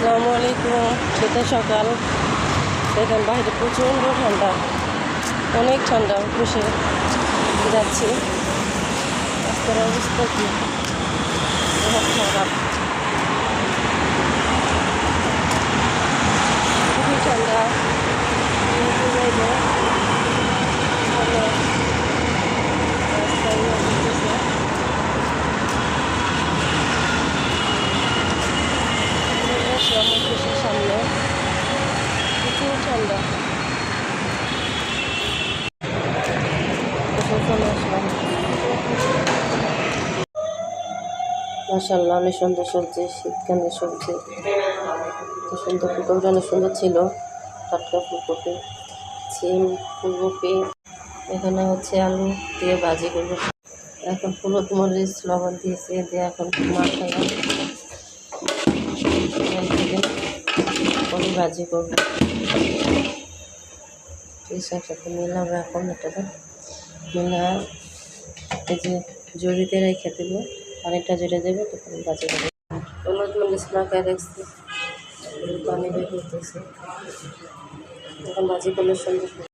আসসালামু আলাইকুম। শীতের সকাল, দেখেন বাইরে প্রচণ্ড ঠান্ডা, অনেক ঠান্ডা। বসে যাচ্ছি, রাস্তার অবস্থা কি খুব খারাপ, খুবই ঠান্ডা। সামনে প্রচুর ঠান্ডা, চলে আসলাম। মাশাআল্লাহ, অনেক সুন্দর সবজি, শীতকালের সবজি, খুব সুন্দর। ফুলকপিটা অনেক সুন্দর ছিল, টাটকা ফুলকপি, সিম, ফুলকপি। এখানে হচ্ছে আলু দিয়ে ভাজি করবো। এখন হলুদ মরিচ লবণ দিয়েছি, দিয়ে এখন মাখালাম, ভাজি করবো। একসাথে মিলাবো। এখন এটাকে মিলা এই যে জড়িতে রেখে দেবো, পানিটা জড়ে দেবো, তখন ভাজি করবো। হলুদ মরিচ মাখায় রাখছি, পানি বের করতেছি, এখন ভাজি করলে সুন্দর।